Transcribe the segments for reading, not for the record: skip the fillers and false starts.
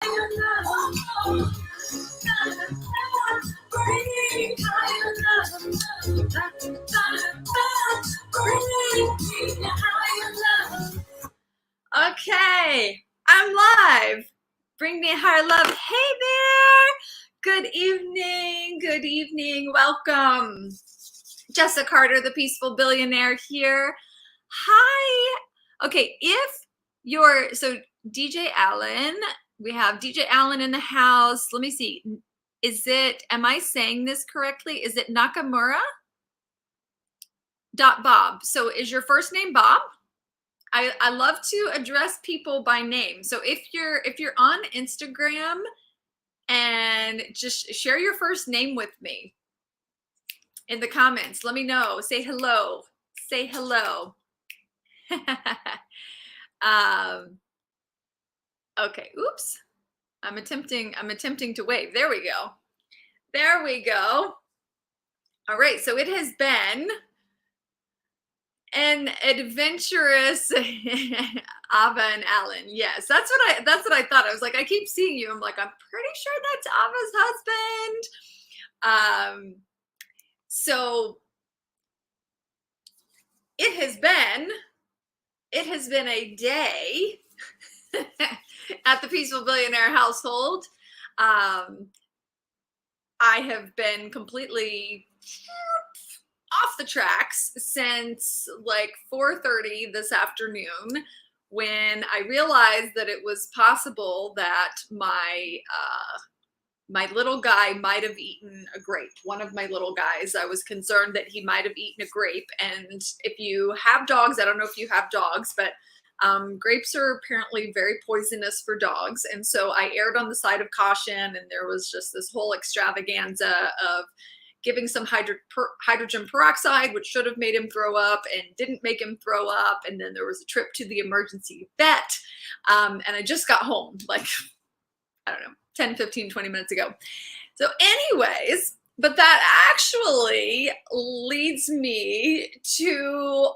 Okay, I'm live. Bring me higher love. Hey there. Good evening. Good evening. Welcome. Jessica Carter, the Peaceful Billionaire here. Hi. Okay, so DJ Allen, we have DJ Allen in the house. Let me see. Am I saying this correctly? Is it Nakamura? Bob. So is your first name Bob? I love to address people by name. So if you're on Instagram, and just share your first name with me in the comments. Let me know. Say hello. Say hello. Okay. Oops. I'm attempting to wave. There we go. There we go. All right. So it has been an adventurous Ava and Alan. Yes, that's what I thought. I was like, I keep seeing you. I'm like, I'm pretty sure that's Ava's husband. So it has been a day at the Peaceful Billionaire household. I have been completely off the tracks since like 4:30 this afternoon, when I realized that it was possible that my little guy might have eaten a grape. One of my little guys, I was concerned that he might have eaten a grape. And if you have dogs, I don't know if you have dogs, but grapes are apparently very poisonous for dogs. And so I erred on the side of caution, and there was just this whole extravaganza of giving some hydrogen peroxide, which should have made him throw up and didn't make him throw up. And then there was a trip to the emergency vet. And I just got home, like, I don't know, 10, 15, 20 minutes ago. So anyways, but that actually leads me to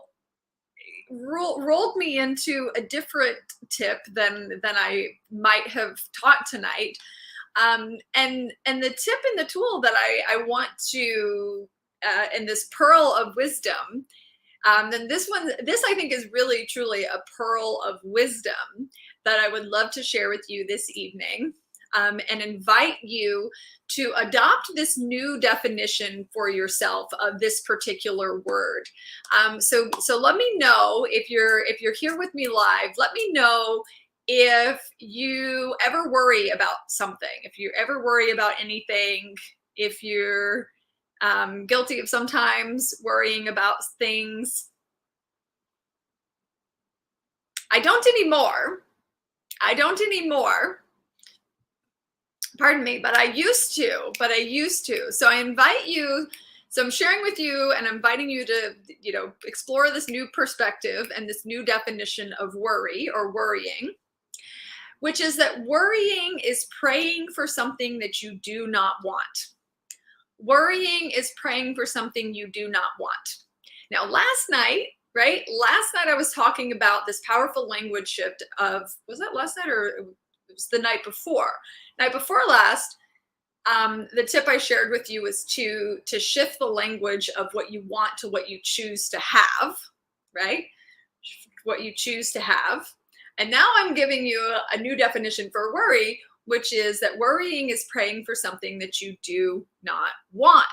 rolled me into a different tip than I might have taught tonight. And the tip and the tool that I want to, in this pearl of wisdom, then this I think is really truly a pearl of wisdom that I would love to share with you this evening, and invite you to adopt this new definition for yourself of this particular word. So let me know if you're here with me live. Let me know if you ever worry about something, if you ever worry about anything, if you're guilty of sometimes worrying about things. I don't anymore. Pardon me, but I used to. So I invite you. So I'm sharing with you, and I'm inviting you to, explore this new perspective and this new definition of worry or worrying, which is that worrying is praying for something that you do not want. Worrying is praying for something you do not want. Now, last night I was talking about this powerful language shift of, was that last night or it was the night before? Night before last, the tip I shared with you was to shift the language of what you want to what you choose to have, right? What you choose to have. And now I'm giving you a new definition for worry, which is that worrying is praying for something that you do not want.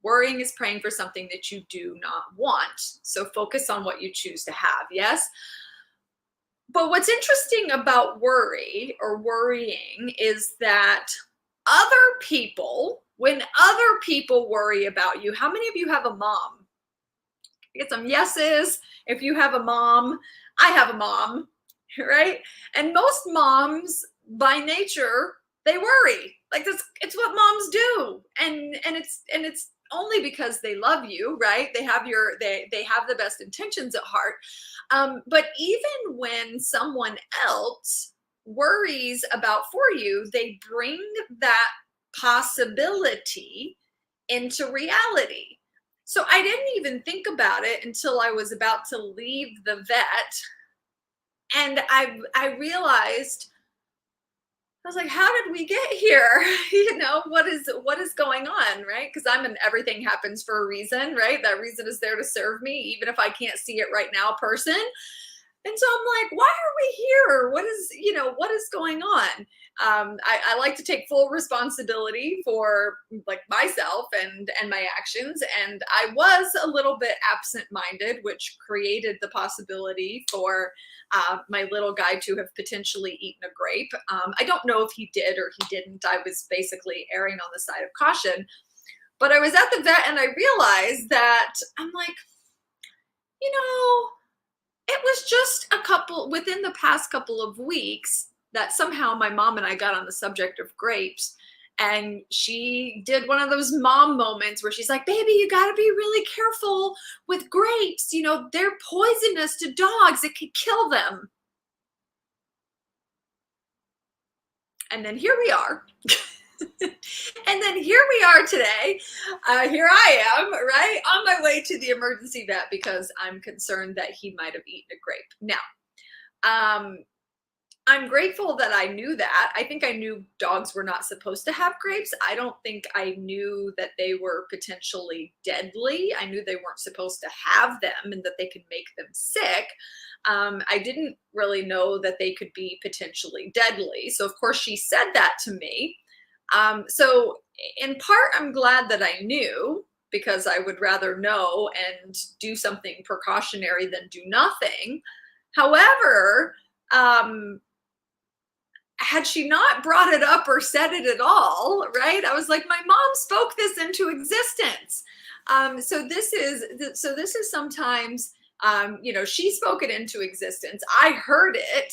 Worrying is praying for something that you do not want. So focus on what you choose to have, yes? But what's interesting about worry or worrying is that when other people worry about you, how many of you have a mom? Get some yeses. If you have a mom, I have a mom, right? And most moms by nature, they worry. Like it's what moms do. And it's only because they love you, right? They have the best intentions at heart. But even when someone else worries about for you, they bring that possibility into reality. So I didn't even think about it until I was about to leave the vet. And I realized, I was like, how did we get here? What is going on, right? Because I'm an everything happens for a reason, right? That reason is there to serve me, even if I can't see it right now, person. And so I'm like, why are we here? What is going on? I like to take full responsibility for like myself and my actions. And I was a little bit absent-minded, which created the possibility for my little guy to have potentially eaten a grape. I don't know if he did or he didn't. I was basically erring on the side of caution. But I was at the vet and I realized that I'm like, you know, it was just within the past couple of weeks that somehow my mom and I got on the subject of grapes. And she did one of those mom moments where she's like, baby, you got to be really careful with grapes. They're poisonous to dogs, it could kill them. And then here we are. And then here we are today. Here I am, right, on my way to the emergency vet because I'm concerned that he might have eaten a grape. Now, I'm grateful that I knew that. I think I knew dogs were not supposed to have grapes. I don't think I knew that they were potentially deadly. I knew they weren't supposed to have them and that they could make them sick. I didn't really know that they could be potentially deadly. So, of course, she said that to me. So in part, I'm glad that I knew because I would rather know and do something precautionary than do nothing. However, had she not brought it up or said it at all, right? I was like, my mom spoke this into existence. So this is sometimes, she spoke it into existence. I heard it,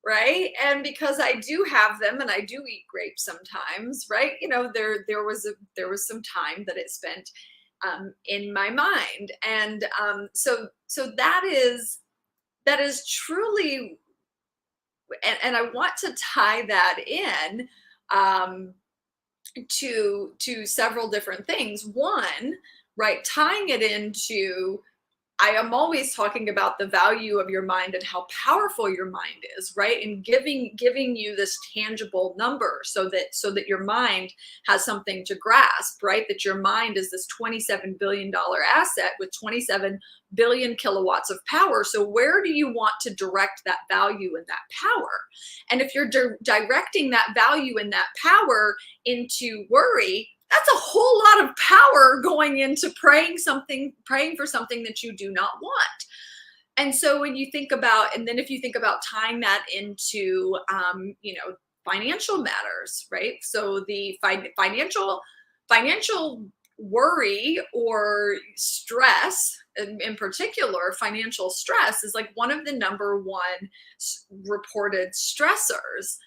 right? And because I do have them and I do eat grapes sometimes, right? There was some time that it spent in my mind. And so that is truly, and I want to tie that in to several different things. One, right, tying it into, I am always talking about the value of your mind and how powerful your mind is, right? And giving you this tangible number so that your mind has something to grasp, right? That your mind is this $27 billion asset with 27 billion kilowatts of power. So where do you want to direct that value and that power? And if you're directing that value and that power into worry, that's a whole lot of power going into praying for something that you do not want. And so when you think about, and then if you think about tying that into, financial matters, right? So the financial worry or stress, in particular, financial stress is like one of the number one reported stressors.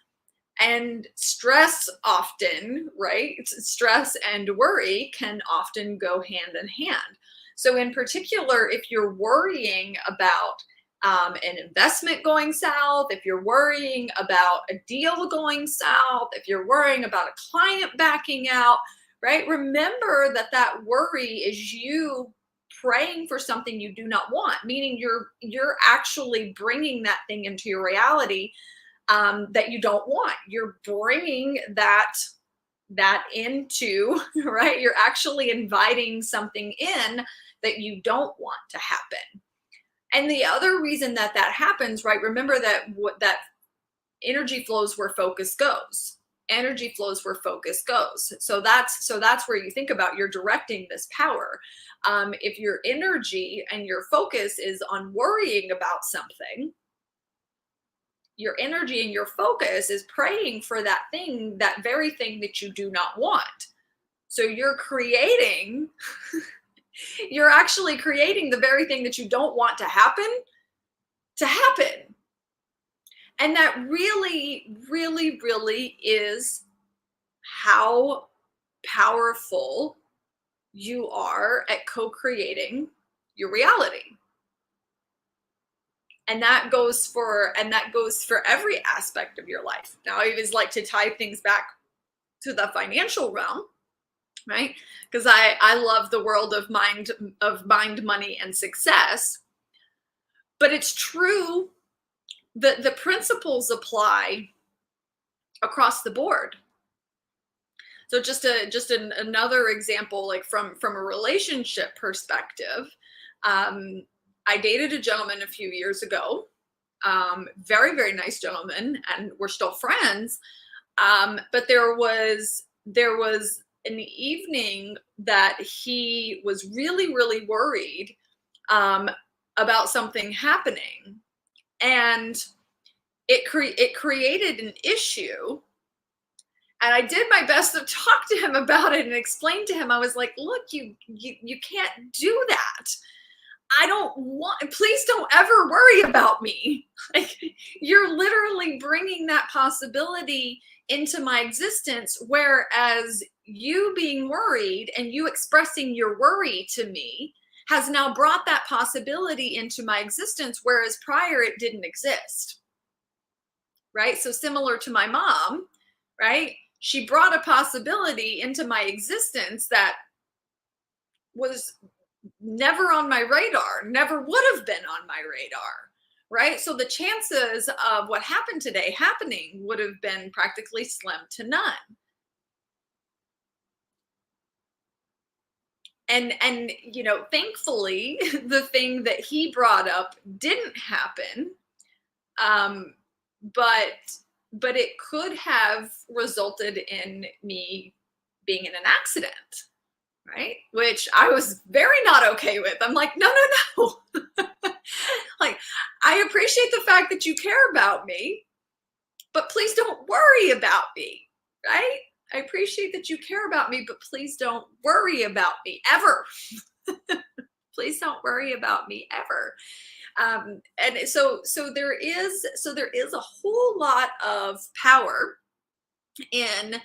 And stress often, right? Stress and worry can often go hand in hand. So, in particular, if you're worrying about an investment going south, if you're worrying about a deal going south, if you're worrying about a client backing out, right? Remember that worry is you praying for something you do not want, meaning you're actually bringing that thing into your reality that you don't want. You're bringing that into, right? You're actually inviting something in that you don't want to happen. And the other reason that happens, right? Remember that energy flows where focus goes. Energy flows where focus goes. So that's where you think about, you're directing this power. If your energy and your focus is on worrying about something, your energy and your focus is praying for that very thing that you do not want. So you're actually creating the very thing that you don't want to happen. And that really, really, really is how powerful you are at co-creating your reality. And that goes for every aspect of your life. Now, I always like to tie things back to the financial realm, right? Because I love the world of mind, money, and success. But it's true that the principles apply across the board. So another example, like from a relationship perspective, I dated a gentleman a few years ago, very, very nice gentleman, and we're still friends. But there was an evening that he was really, really worried um, about something happening, and it created an issue. And I did my best to talk to him about it and explain to him. I was like, "Look, you can't do that. I don't want, please don't ever worry about me. Like, you're literally bringing that possibility into my existence, whereas you being worried and you expressing your worry to me has now brought that possibility into my existence, whereas prior it didn't exist." Right? So similar to my mom, right? She brought a possibility into my existence that was never on my radar, never would have been on my radar, right? So the chances of what happened today happening would have been practically slim to none. And thankfully, the thing that he brought up didn't happen. Um, but but it could have resulted in me being in an accident, right? Which I was very not okay with. I'm like, no, no, no. Like, I appreciate the fact that you care about me, but please don't worry about me, right? I appreciate that you care about me, but please don't worry about me ever. Please don't worry about me ever. And so there is a whole lot of power in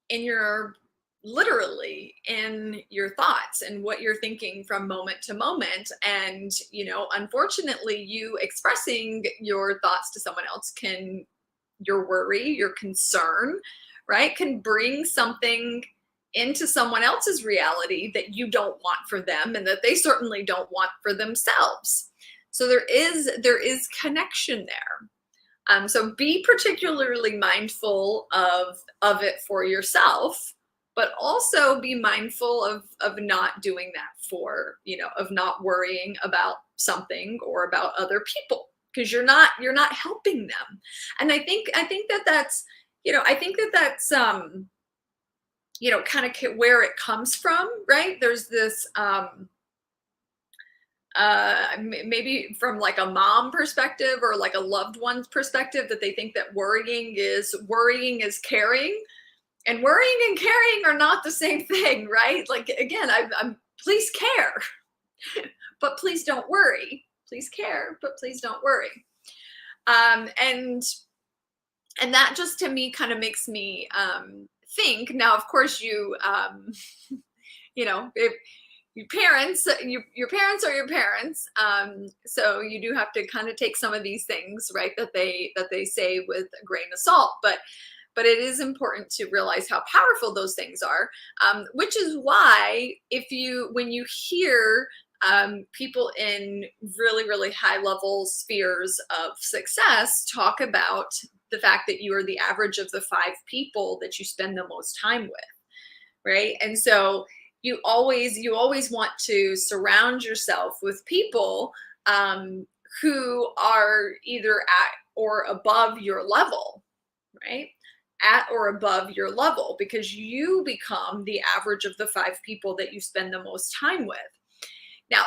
your, literally, in your thoughts and what you're thinking from moment to moment. And unfortunately, you expressing your thoughts to someone else can, your worry, your concern, right, can bring something into someone else's reality that you don't want for them and that they certainly don't want for themselves. So there is connection there. So be particularly mindful of it for yourself, but also be mindful of not doing that, of not worrying about something or about other people, because you're not helping them. And I think that's kind of where it comes from, right? There's this maybe from like a mom perspective or like a loved one's perspective, that they think that worrying is caring, and worrying and caring are not the same thing, right? Like, again, I'm please care, but please don't worry. Please care, but please don't worry. And that just, to me, kind of makes me think. Now, of course, if your parents are your parents, so you do have to kind of take some of these things, right, that they say with a grain of salt, but it is important to realize how powerful those things are, which is why, when you hear people in really, really high level spheres of success talk about the fact that you are the average of the 5 people that you spend the most time with, right? And so you always want to surround yourself with people who are either at or above your level, right? At or above your level, because you become the average of the 5 people that you spend the most time with. Now,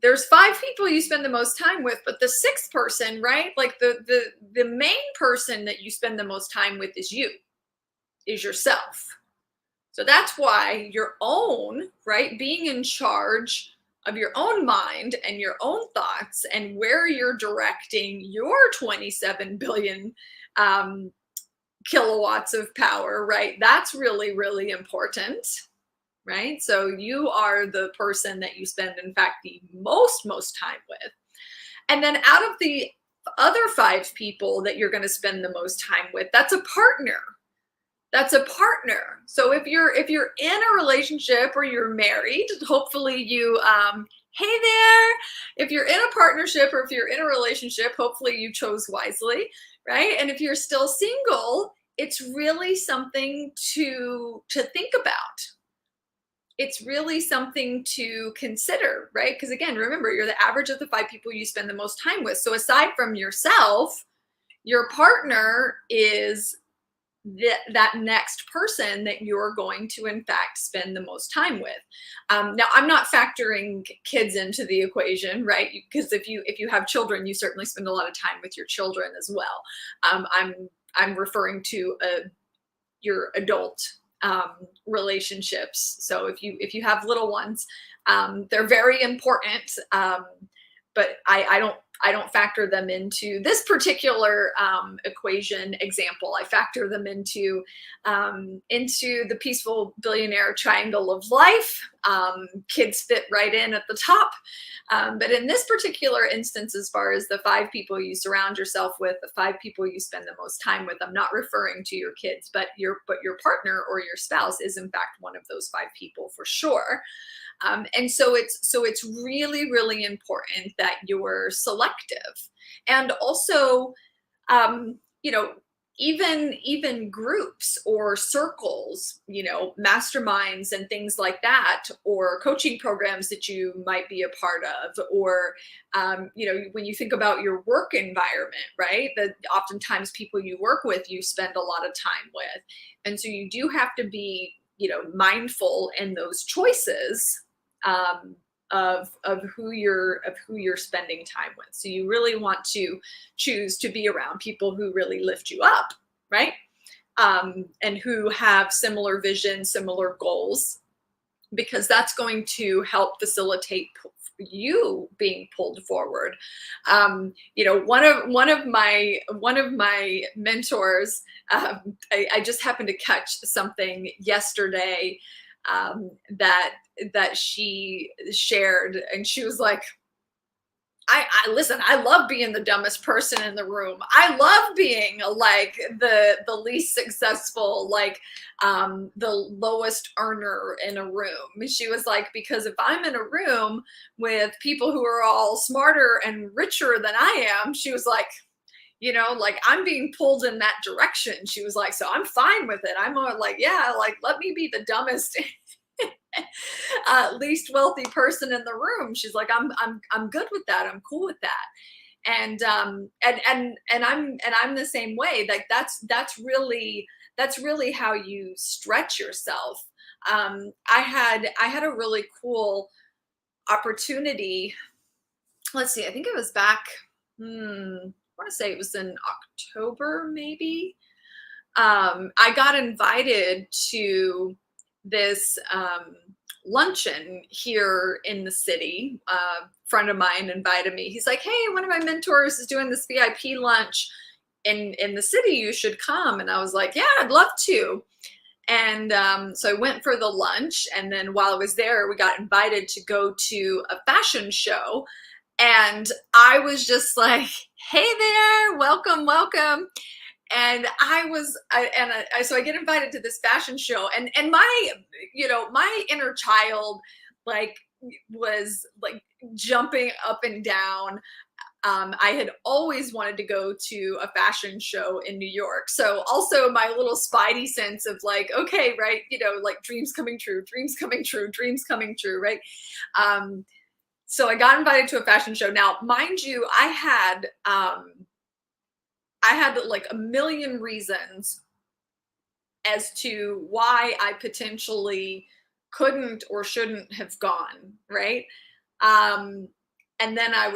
there's 5 people you spend the most time with, but the 6th person, right? Like the main person that you spend the most time with is yourself. So that's why your own, right, being in charge of your own mind and your own thoughts and where you're directing your 27 billion kilowatts of power, right? That's really, really important, right? So you are the person that you spend, in fact, the most time with. And then out of the other 5 people that you're going to spend the most time with, that's a partner. That's a partner. So if you're in a relationship or you're married, hopefully hey there. If you're in a partnership or if you're in a relationship, hopefully you chose wisely. right? And if you're still single, it's really something to think about. It's really something to consider, right? Because again, remember, you're the average of the 5 people you spend the most time with. So aside from yourself, your partner is that next person that you're going to in fact spend the most time with. Now I'm not factoring kids into the equation, right? Because if you have children, you certainly spend a lot of time with your children as well. I'm referring to your adult relationships. So if you have little ones, they're very important. But I don't factor them into this particular equation example. I factor them into the peaceful billionaire triangle of life. Kids fit right in at the top. But in this particular instance, as far as the 5 people you surround yourself with, the 5 people you spend the most time with, I'm not referring to your kids, but your partner or your spouse is in fact one of those 5 people for sure. And so it's really, really important that you're selective. And also, you know, even groups or circles, masterminds and things like that, or coaching programs that you might be a part of, or when you think about your work environment, right, that oftentimes people you work with, you spend a lot of time with. And so you do have to be mindful in those choices, of who you're spending time with. So you really want to choose to be around people who really lift you up, right? And who have similar vision, similar goals, because that's going to help facilitate you being pulled forward. One of my mentors, I just happened to catch something yesterday, that she shared, and she was like, I listen, I love being the dumbest person in the room. I love being like the least successful, like the lowest earner in a room. She was like, because if I'm in a room with people who are all smarter and richer than I am, she was like, like I'm being pulled in that direction. She was like, so I'm fine with it. I'm more like, yeah, like let me be the dumbest least wealthy person in the room. She's like, I'm good with that. I'm cool with that. And I'm the same way. Like that's really how you stretch yourself. I had a really cool opportunity. Let's see, I think it was back, I want to say it was in October, maybe. I got invited to this luncheon here in the city. A friend of mine invited me. He's like, hey, one of my mentors is doing this VIP lunch in the city. You should come. And I was like, yeah, I'd love to. And so I went for the lunch. And then while I was there, we got invited to go to a fashion show. And I was just like, hey there, welcome, welcome. And so I get invited to this fashion show, and my, my inner child, like, was like jumping up and down. I had always wanted to go to a fashion show in New York. So also my little spidey sense of like, okay, right, like dreams coming true, dreams coming true, dreams coming true, right? So I got invited to a fashion show. Now, mind you, I had like a million reasons as to why I potentially couldn't or shouldn't have gone, right? And then I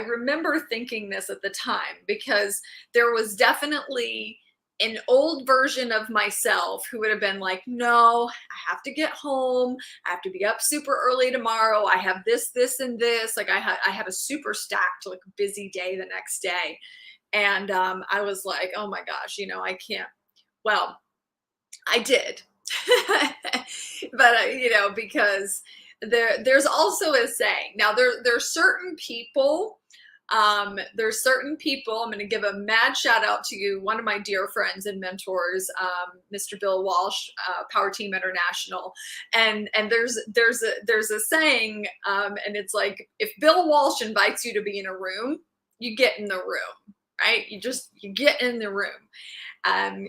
remember thinking this at the time, because there was definitely an old version of myself who would have been like, no, I have to get home. I have to be up super early tomorrow. I have this, and this. Like I had a super stacked, like busy day the next day. And I was like, oh my gosh, I can't. Well, I did. But, because there's also a saying. Now there's certain people, I'm going to give a mad shout out to one of my dear friends and mentors, Mr. Bill Walsh, Power Team International. And there's a saying, and it's like, if Bill Walsh invites you to be in a room, you get in the room, right? You get in the room.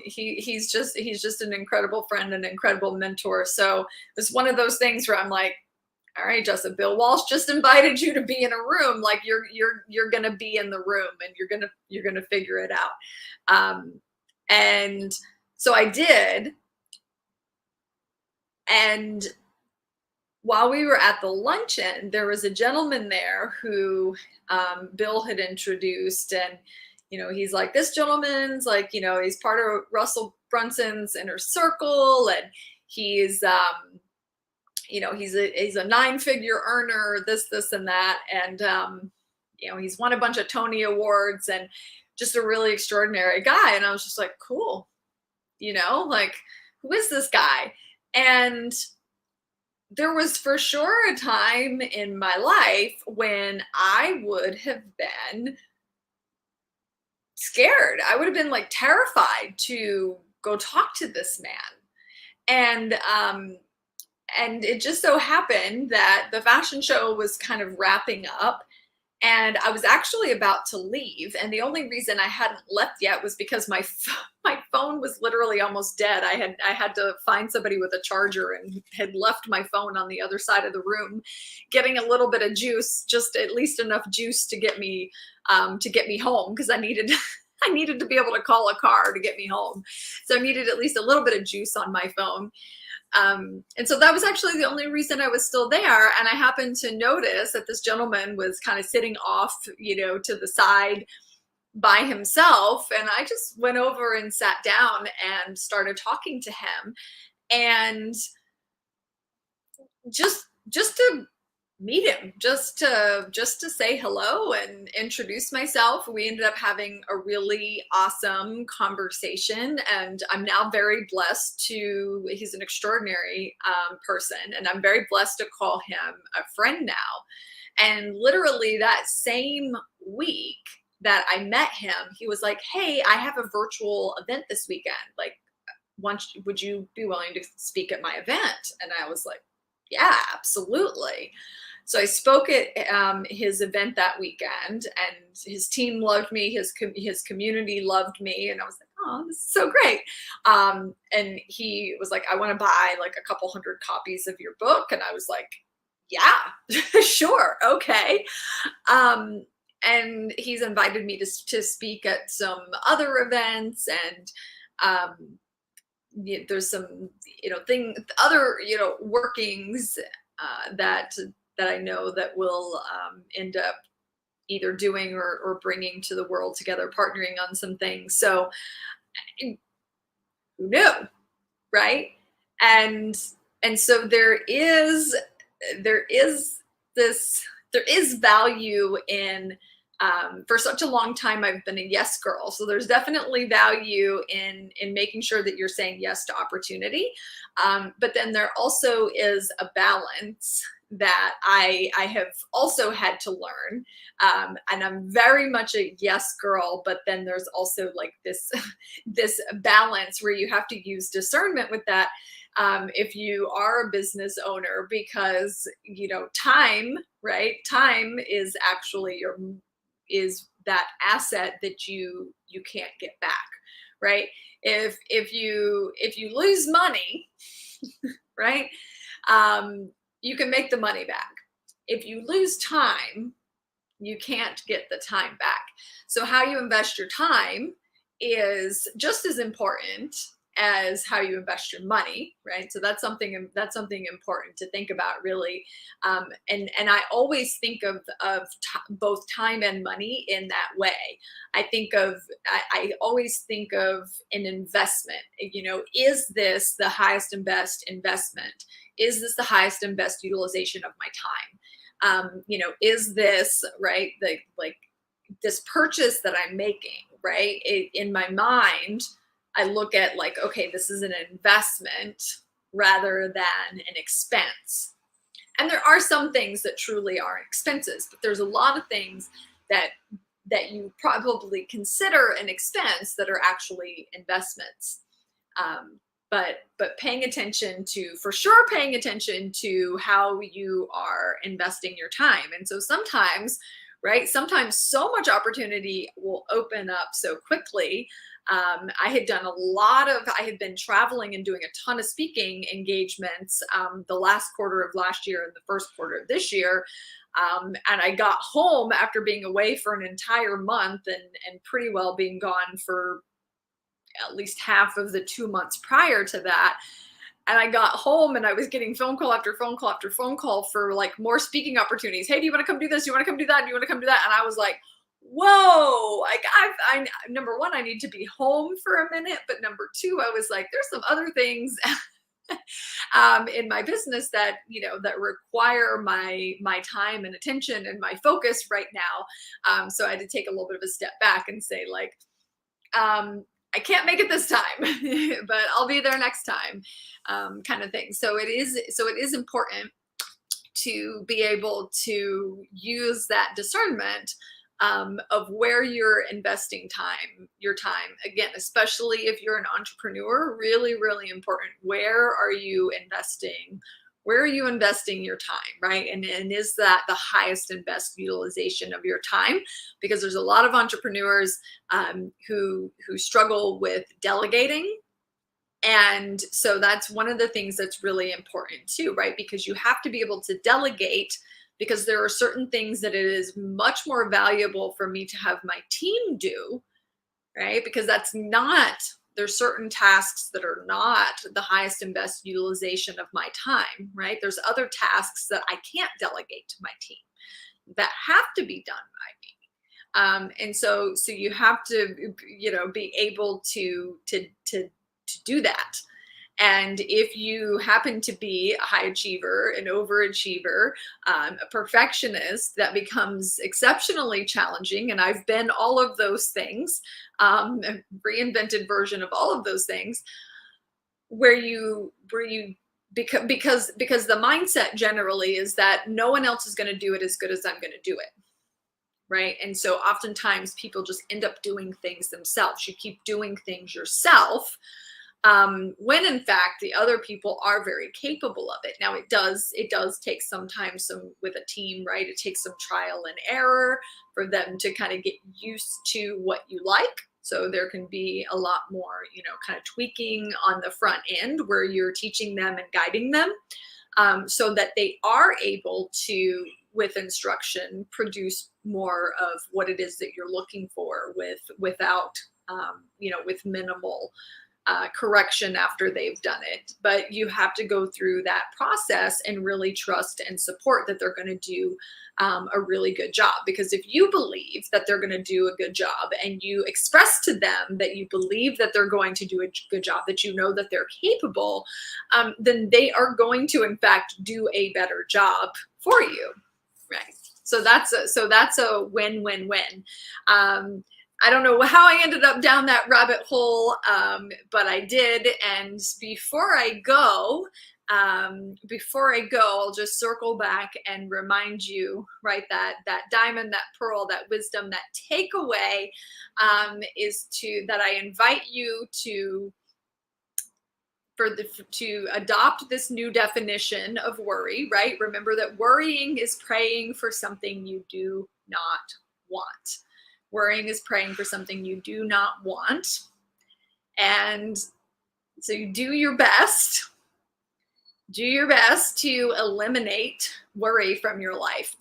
He's just an incredible friend, an incredible mentor. So it's one of those things where I'm like, all right, Justin, Bill Walsh just invited you to be in a room. Like you're gonna be in the room, and you're gonna figure it out. And so I did. And while we were at the luncheon, there was a gentleman there who Bill had introduced, and he's like, this gentleman's like, he's part of Russell Brunson's inner circle, and he's he's a 9-figure earner, this and that, and he's won a bunch of Tony Awards, and just a really extraordinary guy. And I was just like, cool, like, who is this guy? And there was for sure a time in my life when I would have been scared. I would have been like terrified to go talk to this man. And it just so happened that the fashion show was kind of wrapping up, and I was actually about to leave. And the only reason I hadn't left yet was because my phone was literally almost dead. I had to find somebody with a charger, and had left my phone on the other side of the room, getting a little bit of juice, just at least enough juice to get me home, because I needed I needed to be able to call a car to get me home. So I needed at least a little bit of juice on my phone. And so that was actually the only reason I was still there. And I happened to notice that this gentleman was kind of sitting off, to the side by himself. And I just went over and sat down and started talking to him. And just to meet him, just to say hello and introduce myself. We ended up having a really awesome conversation, and I'm now very blessed he's an extraordinary person, and I'm very blessed to call him a friend now. And literally that same week that I met him, he was like, hey, I have a virtual event this weekend. Like, would you be willing to speak at my event? And I was like, yeah, absolutely. So I spoke at his event that weekend, and his team loved me. His community loved me, and I was like, oh, this is so great. And he was like, I want to buy like a couple hundred copies of your book, and I was like, yeah, sure, okay. And he's invited me to speak at some other events, and there's some other workings that I know that will end up either doing or bringing to the world together, partnering on some things. So who knew, right? And so there is value in, for such a long time I've been a yes girl, so there's definitely value in making sure that you're saying yes to opportunity, but then there also is a balance that I have also had to learn, and I'm very much a yes girl, but then there's also like this this balance where you have to use discernment with that, if you are a business owner, because time, right? Time is actually is that asset that you can't get back, right? If you lose money, right, you can make the money back. If you lose time, you can't get the time back. So how you invest your time is just as important as how you invest your money, right? So that's something important to think about, really. And I always think of both time and money in that way. I always think of an investment. Is this the highest and best investment? Is this the highest and best utilization of my time? Is this right? This purchase that I'm making, right? In my mind, I look at like, okay, this is an investment rather than an expense. And there are some things that truly are expenses, but there's a lot of things that you probably consider an expense that are actually investments. But paying attention to how you are investing your time. And so sometimes right? Sometimes so much opportunity will open up so quickly. I had been traveling and doing a ton of speaking engagements the last quarter of last year and the first quarter of this year. And I got home after being away for an entire month and pretty well being gone for at least half of the 2 months prior to that. And I got home and I was getting phone call after phone call after phone call for like more speaking opportunities. Hey, do you want to come do this? Do you want to come do that? Do you want to come do that? And I was like, whoa, like number one, I need to be home for a minute. But number two, I was like, there's some other things in my business that, that require my time and attention and my focus right now. So I had to take a little bit of a step back and say like, I can't make it this time, but I'll be there next time, kind of thing. So it is important to be able to use that discernment of where you're investing your time. Again, especially if you're an entrepreneur, really, really important. Where are you investing? Where are you investing your time, right? And is that the highest and best utilization of your time? Because there's a lot of entrepreneurs who struggle with delegating. And so that's one of the things that's really important too, right? Because you have to be able to delegate, because there are certain things that it is much more valuable for me to have my team do, right? Because there's certain tasks that are not the highest and best utilization of my time, right? There's other tasks that I can't delegate to my team that have to be done by me. And so you have to, be able to do that. And if you happen to be a high achiever, an overachiever, a perfectionist, that becomes exceptionally challenging. And I've been all of those things, a reinvented version of all of those things, because the mindset generally is that no one else is going to do it as good as I'm going to do it. Right. And so oftentimes people just end up doing things themselves. You keep doing things yourself. When in fact the other people are very capable of it. Now it does take sometimes with a team, right? It takes some trial and error for them to kind of get used to what you like. So there can be a lot more, kind of tweaking on the front end where you're teaching them and guiding them, so that they are able to, with instruction, produce more of what it is that you're looking for without, with minimal correction after they've done it. But you have to go through that process and really trust and support that they're going to do a really good job. Because if you believe that they're going to do a good job and you express to them that you believe that they're going to do a good job, that you know that they're capable, then they are going to in fact do a better job for you, right? So that's a win-win-win. I don't know how I ended up down that rabbit hole, but I did. And before I go, I'll just circle back and remind you, right, that diamond, that pearl, that wisdom, that takeaway is that I invite you to adopt this new definition of worry, right? Remember that worrying is praying for something you do not want. Worrying is praying for something you do not want. And so you do your best to eliminate worry from your life.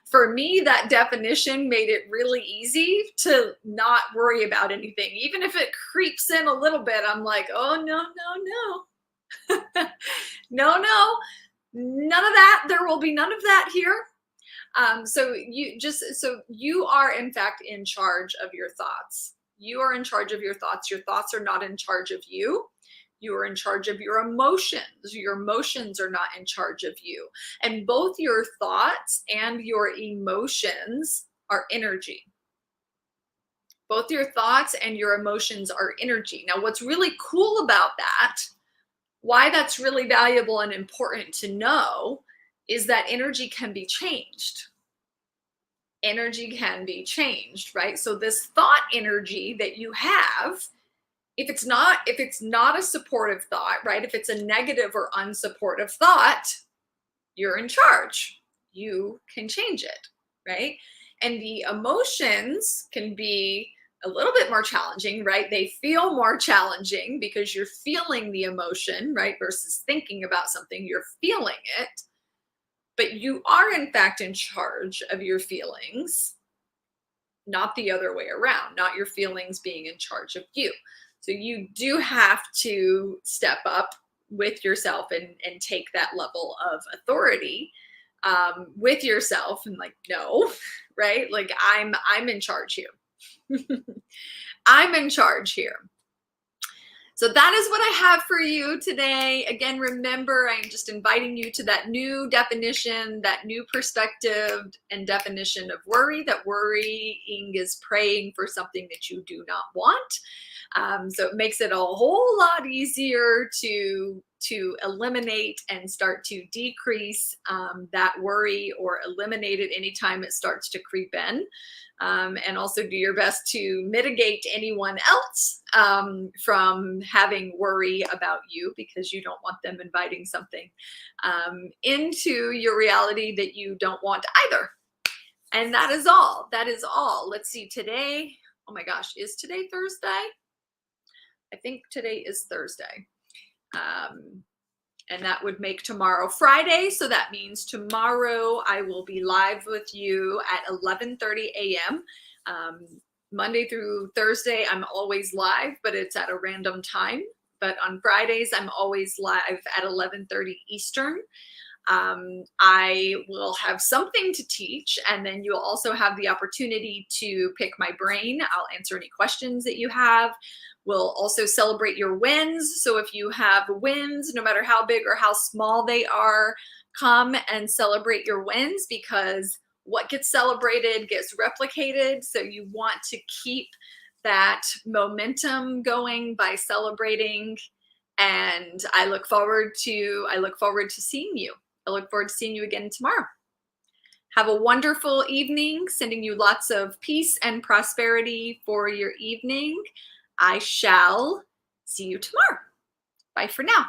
For me, that definition made it really easy to not worry about anything. Even if it creeps in a little bit, I'm like, oh, no. No, none of that. There will be none of that here. So you are in fact in charge of your thoughts. You are in charge of your thoughts. Your thoughts are not in charge of you. You are in charge of your emotions. Your emotions are not in charge of you. And both your thoughts and your emotions are energy. Both your thoughts and your emotions are energy. Now, what's really cool about that, why that's really valuable and important to know, is that energy can be changed. Energy can be changed, right? So this thought energy that you have, if it's not a supportive thought, right? If it's a negative or unsupportive thought, you're in charge. You can change it, right? And the emotions can be a little bit more challenging, right? They feel more challenging because you're feeling the emotion, right? Versus thinking about something, you're feeling it. But you are, in fact, in charge of your feelings, not the other way around, not your feelings being in charge of you. So you do have to step up with yourself and take that level of authority with yourself and like, no, right? Like I'm in charge here. I'm in charge here. So that is what I have for you today. Again, remember, I am just inviting you to that new definition, that new perspective and definition of worry, that worrying is praying for something that you do not want. So it makes it a whole lot easier to eliminate and start to decrease that worry, or eliminate it anytime it starts to creep in. And also do your best to mitigate anyone else from having worry about you, because you don't want them inviting something into your reality that you don't want either. And that is all. That is all. Let's see, today, oh my gosh, is today Thursday? I think today is Thursday. And that would make tomorrow Friday. So that means tomorrow I will be live with you at 11:30 a.m. Monday through Thursday, I'm always live, but it's at a random time. But on Fridays, I'm always live at 11:30 Eastern. I will have something to teach, and then you'll also have the opportunity to pick my brain. I'll answer any questions that you have. We'll also celebrate your wins. So if you have wins, no matter how big or how small they are, come and celebrate your wins, because what gets celebrated gets replicated. So you want to keep that momentum going by celebrating. And I look forward to seeing you. I look forward to seeing you again tomorrow. Have a wonderful evening. Sending you lots of peace and prosperity for your evening. I shall see you tomorrow. Bye for now.